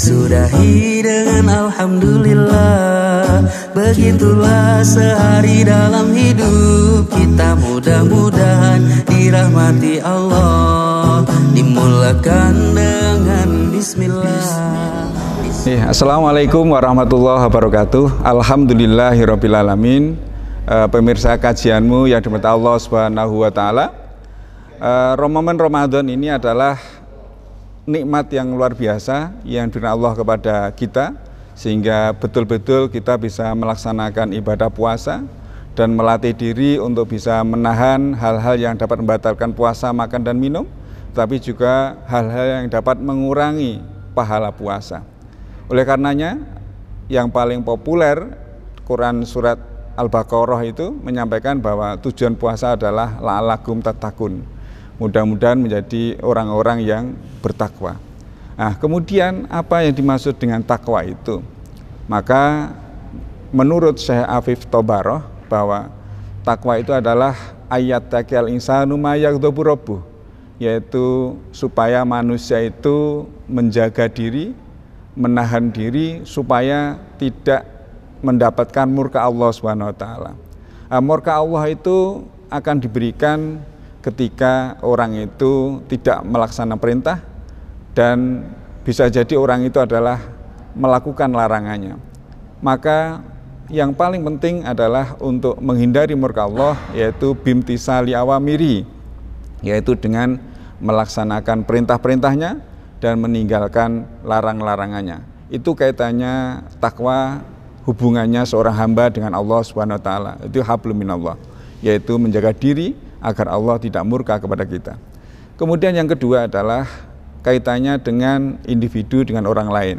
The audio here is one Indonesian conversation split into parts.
disudahi dengan alhamdulillah. Begitulah sehari dalam hidup kita, mudah-mudahan dirahmati Allah, dimulakan dengan bismillah. Assalamualaikum warahmatullahi wabarakatuh. Alhamdulillahirrabbilalamin. Pemirsa kajianmu yang dimurkai Allah Subhanahu wa Ta'ala, momen Ramadan ini adalah nikmat yang luar biasa yang diberikan Allah kepada kita, sehingga betul-betul kita bisa melaksanakan ibadah puasa dan melatih diri untuk bisa menahan hal-hal yang dapat membatalkan puasa, makan dan minum, tapi juga hal-hal yang dapat mengurangi pahala puasa. Oleh karenanya, yang paling populer Quran surat Al-Baqarah itu menyampaikan bahwa tujuan puasa adalah la'allakum tattaqun, mudah-mudahan menjadi orang-orang yang bertakwa. Nah, kemudian apa yang dimaksud dengan takwa itu? Maka menurut Syekh Afif Tobaroh bahwa takwa itu adalah ayat taqiyal insanu ma yaghdabu rabbuh, yaitu supaya manusia itu menjaga diri, menahan diri supaya tidak mendapatkan murka Allah Subhanahu wa Ta'ala. Murka Allah itu akan diberikan ketika orang itu tidak melaksanakan perintah, dan bisa jadi orang itu adalah melakukan larangannya. Maka yang paling penting adalah untuk menghindari murka Allah, yaitu bimtisali awamiri, yaitu dengan melaksanakan perintah-perintahnya dan meninggalkan larang-larangannya. Itu kaitannya takwa, hubungannya seorang hamba dengan Allah Subhanahu wa Ta'ala. Itu hablum minallah, yaitu menjaga diri agar Allah tidak murka kepada kita. Kemudian yang kedua adalah kaitannya dengan individu dengan orang lain,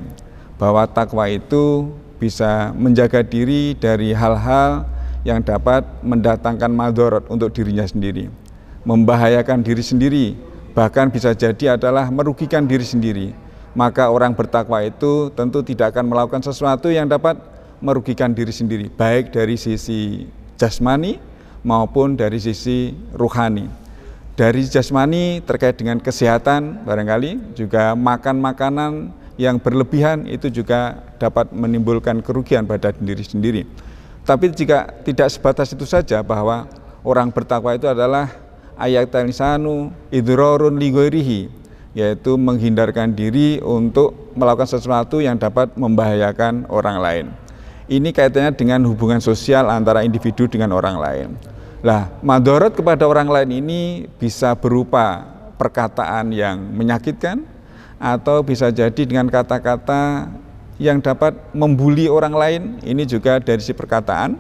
bahwa takwa itu bisa menjaga diri dari hal-hal yang dapat mendatangkan madharat untuk dirinya sendiri, membahayakan diri sendiri, bahkan bisa jadi adalah merugikan diri sendiri. Maka orang bertakwa itu tentu tidak akan melakukan sesuatu yang dapat merugikan diri sendiri, baik dari sisi jasmani maupun dari sisi ruhani. Dari jasmani terkait dengan kesehatan, barangkali juga makan makanan yang berlebihan itu juga dapat menimbulkan kerugian pada diri sendiri. Tapi jika tidak sebatas itu saja, bahwa orang bertakwa itu adalah ayatul insanu idrarun li ghairihi, yaitu menghindarkan diri untuk melakukan sesuatu yang dapat membahayakan orang lain. Ini kaitannya dengan hubungan sosial antara individu dengan orang lain. Lah, madharat kepada orang lain ini bisa berupa perkataan yang menyakitkan, atau bisa jadi dengan kata-kata yang dapat membuli orang lain. Ini juga dari sisi perkataan.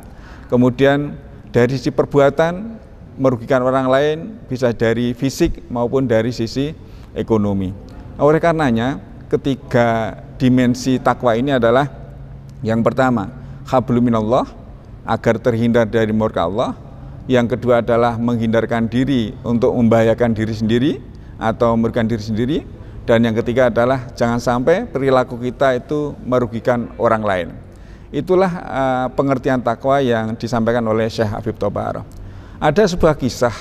Kemudian dari sisi perbuatan merugikan orang lain, bisa dari fisik maupun dari sisi ekonomi. Oleh karenanya, ketiga dimensi takwa ini adalah yang pertama, hablum minallah, agar terhindar dari murka Allah. Yang kedua adalah menghindarkan diri untuk membahayakan diri sendiri atau merugikan diri sendiri. Dan yang ketiga adalah jangan sampai perilaku kita itu merugikan orang lain. Itulah pengertian takwa yang disampaikan oleh Syekh Afif Tobaroh. Ada sebuah kisah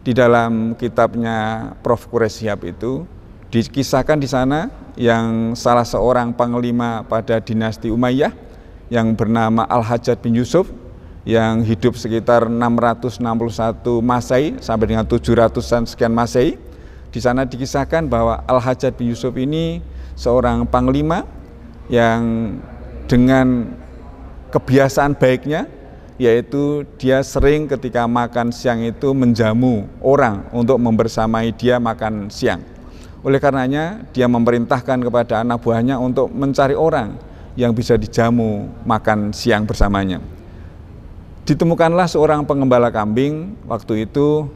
di dalam kitabnya Prof. Quraish Shihab itu, dikisahkan di sana yang salah seorang panglima pada dinasti Umayyah yang bernama Al-Hajjaj bin Yusuf, yang hidup sekitar 661 Masehi sampai dengan 700-an sekian Masehi. Di sana dikisahkan bahwa Al-Hajjaj bin Yusuf ini seorang panglima yang dengan kebiasaan baiknya, yaitu dia sering ketika makan siang itu menjamu orang untuk membersamai dia makan siang. Oleh karenanya dia memerintahkan kepada anak buahnya untuk mencari orang yang bisa dijamu makan siang bersamanya. Ditemukanlah seorang pengembala kambing. Waktu itu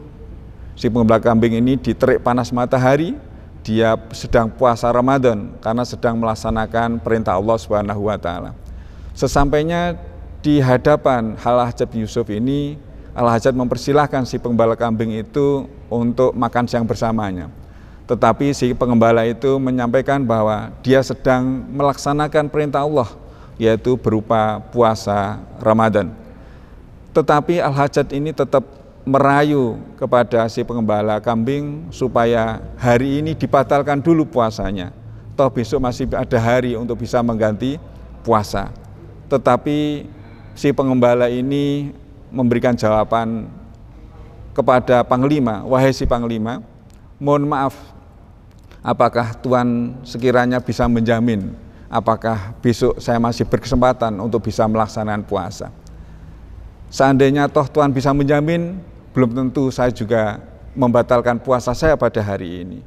si pengembala kambing ini diterik panas matahari. Dia sedang puasa Ramadan karena sedang melaksanakan perintah Allah Subhanahu wa Ta'ala. Sesampainya di hadapan Al-Hajjaj bin Yusuf ini, Al-Hajjaj mempersilahkan si pengembala kambing itu untuk makan siang bersamanya. Tetapi si pengembala itu menyampaikan bahwa dia sedang melaksanakan perintah Allah, yaitu berupa puasa Ramadan. Tetapi Al-Hajjaj ini tetap merayu kepada si pengembala kambing supaya hari ini dibatalkan dulu puasanya, toh besok masih ada hari untuk bisa mengganti puasa. Tetapi si pengembala ini memberikan jawaban kepada Panglima, wahai si Panglima, mohon maaf, apakah Tuan sekiranya bisa menjamin apakah besok saya masih berkesempatan untuk bisa melaksanakan puasa? Seandainya toh Tuan bisa menjamin, belum tentu saya juga membatalkan puasa saya pada hari ini.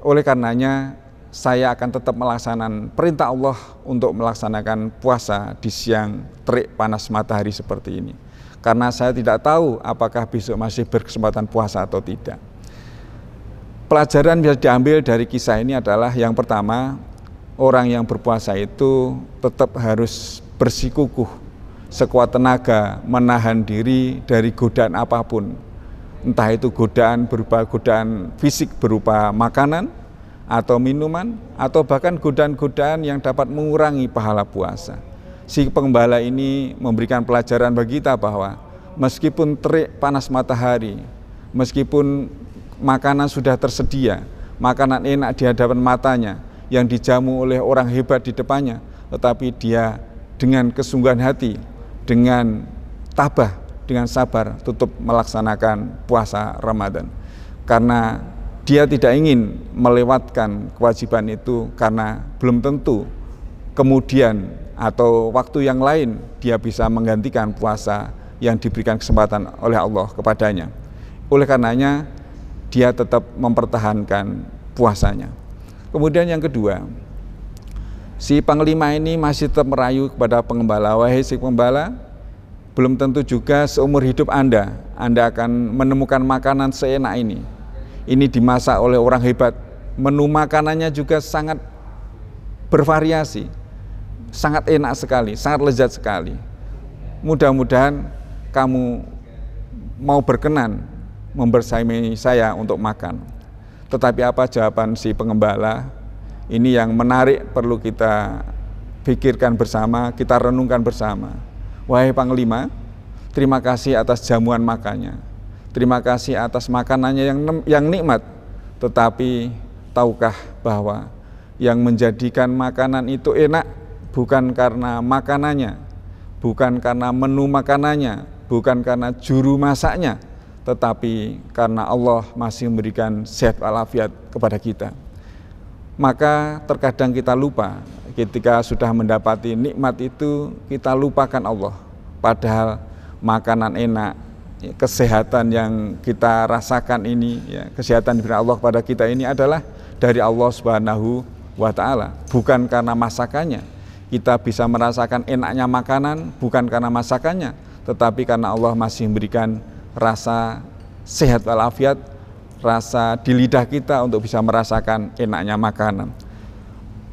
Oleh karenanya, saya akan tetap melaksanakan perintah Allah untuk melaksanakan puasa di siang terik panas matahari seperti ini. Karena saya tidak tahu apakah besok masih berkesempatan puasa atau tidak. Pelajaran bisa diambil dari kisah ini adalah yang pertama, orang yang berpuasa itu tetap harus bersikukuh sekuat tenaga menahan diri dari godaan apapun. Entah itu godaan berupa godaan fisik berupa makanan atau minuman, atau bahkan godaan-godaan yang dapat mengurangi pahala puasa. Si pengembala ini memberikan pelajaran bagi kita bahwa meskipun terik panas matahari, meskipun makanan sudah tersedia, makanan enak di hadapan matanya, yang dijamu oleh orang hebat di depannya, tetapi dia dengan kesungguhan hati, dengan tabah, dengan sabar tutup melaksanakan puasa Ramadan. Karena dia tidak ingin melewatkan kewajiban itu, karena belum tentu kemudian atau waktu yang lain dia bisa menggantikan puasa yang diberikan kesempatan oleh Allah kepadanya. Oleh karenanya dia tetap mempertahankan puasanya. Kemudian yang kedua, si Panglima ini masih tetap merayu kepada pengembala, wahai si pengembala, belum tentu juga seumur hidup Anda akan menemukan makanan seenak ini. Ini dimasak oleh orang hebat, menu makanannya juga sangat bervariasi, sangat enak sekali, sangat lezat sekali. Mudah-mudahan kamu mau berkenan membersamai saya untuk makan. Tetapi apa jawaban si pengembala? Ini yang menarik, perlu kita pikirkan bersama, kita renungkan bersama. Wahai Panglima, terima kasih atas jamuan makannya. Terima kasih atas makanannya yang nikmat. Tetapi tahukah bahwa yang menjadikan makanan itu enak bukan karena makanannya, bukan karena menu makanannya, bukan karena juru masaknya, tetapi karena Allah masih memberikan sehat walafiat kepada kita. Maka terkadang kita lupa, ketika sudah mendapati nikmat itu kita lupakan Allah. Padahal makanan enak, kesehatan yang kita rasakan ini, kesehatan diberikan Allah kepada kita ini adalah dari Allah Subhanahu wa Ta'ala, bukan karena masakannya. Kita bisa merasakan enaknya makanan bukan karena masakannya, tetapi karena Allah masih memberikan rasa sehat walafiat, rasa di lidah kita untuk bisa merasakan enaknya makanan.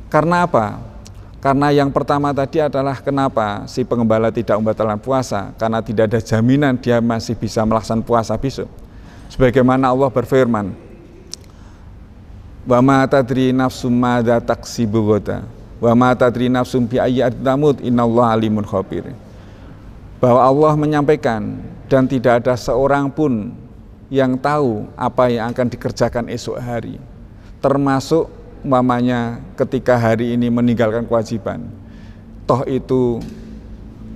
Karena apa? Karena yang pertama tadi adalah kenapa si pengembala tidak membatalkan puasa, karena tidak ada jaminan dia masih bisa melaksanakan puasa besok. Sebagaimana Allah berfirman, wa ma tadri nafsum madza taksibu ghadan wa ma tadri nafsum bi ayyi ardin tamut innallaha alimun khabir. Bahwa Allah menyampaikan dan tidak ada seorang pun yang tahu apa yang akan dikerjakan esok hari, termasuk umpamanya ketika hari ini meninggalkan kewajiban, toh itu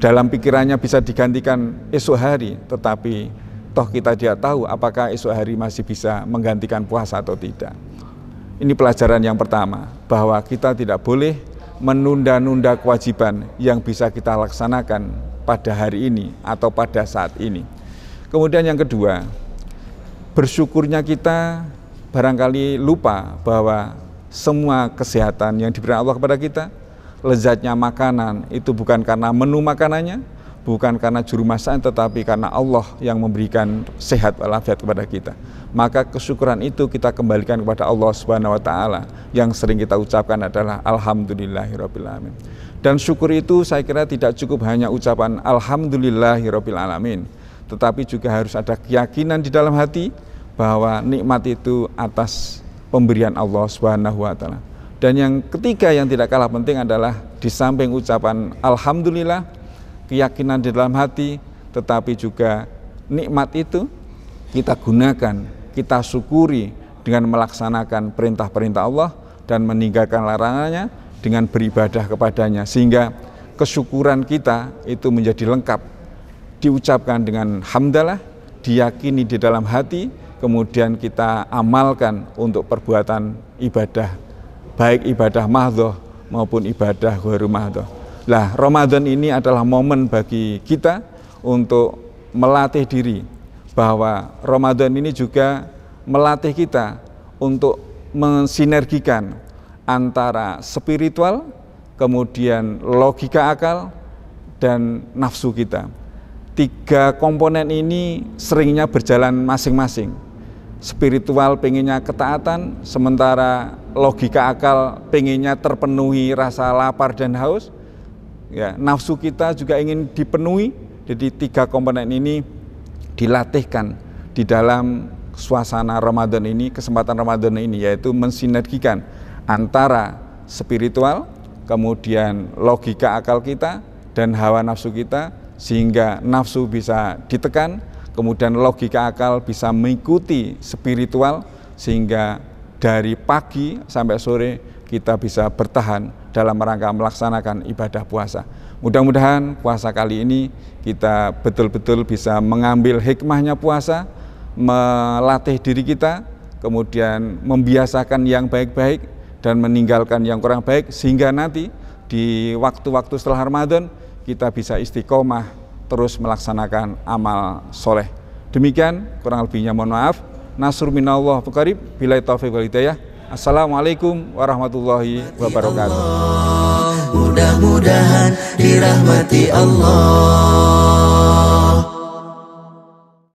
dalam pikirannya bisa digantikan esok hari, tetapi toh kita tidak tahu apakah esok hari masih bisa menggantikan puasa atau tidak. Ini pelajaran yang pertama, bahwa kita tidak boleh menunda-nunda kewajiban yang bisa kita laksanakan pada hari ini atau pada saat ini. Kemudian yang kedua, bersyukurnya kita barangkali lupa bahwa semua kesehatan yang diberikan Allah kepada kita, lezatnya makanan itu bukan karena menu makanannya, bukan karena juru masaknya, tetapi karena Allah yang memberikan sehat walafiat kepada kita. Maka kesyukuran itu kita kembalikan kepada Allah Subhanahu wa Ta'ala. Yang sering kita ucapkan adalah alhamdulillahirabbil alamin. Dan syukur itu saya kira tidak cukup hanya ucapan alhamdulillahirabbil alamin, tetapi juga harus ada keyakinan di dalam hati bahwa nikmat itu atas pemberian Allah Subhanahu wa Ta'ala. Dan yang ketiga yang tidak kalah penting adalah di samping ucapan alhamdulillah, keyakinan di dalam hati, tetapi juga nikmat itu kita gunakan, kita syukuri dengan melaksanakan perintah-perintah Allah dan meninggalkan larangannya dengan beribadah kepadanya, sehingga kesyukuran kita itu menjadi lengkap, diucapkan dengan hamdalah, diyakini di dalam hati, kemudian kita amalkan untuk perbuatan ibadah, baik ibadah mahdhoh maupun ibadah ghairu mahdhoh. Lah, Ramadan ini adalah momen bagi kita untuk melatih diri, bahwa Ramadan ini juga melatih kita untuk mensinergikan antara spiritual, kemudian logika akal, dan nafsu kita. 3 komponen ini seringnya berjalan masing-masing. Spiritual pengennya ketaatan, sementara logika akal pengennya terpenuhi rasa lapar dan haus. Ya, nafsu kita juga ingin dipenuhi. Jadi 3 komponen ini dilatihkan di dalam suasana Ramadan ini, kesempatan Ramadan ini, yaitu mensinergikan antara spiritual, kemudian logika akal kita dan hawa nafsu kita, sehingga nafsu bisa ditekan, kemudian logika akal bisa mengikuti spiritual, sehingga dari pagi sampai sore kita bisa bertahan dalam rangka melaksanakan ibadah puasa. Mudah-mudahan puasa kali ini kita betul-betul bisa mengambil hikmahnya puasa, melatih diri kita, kemudian membiasakan yang baik-baik dan meninggalkan yang kurang baik, sehingga nanti di waktu-waktu setelah Ramadan kita bisa istiqomah terus melaksanakan amal soleh. Demikian, kurang lebihnya mohon maaf. Nasrul minallah wa qarib, billahi taufiq wal hidayah. Assalamualaikum warahmatullahi wabarakatuh. Mudah-mudahan dirahmati Allah.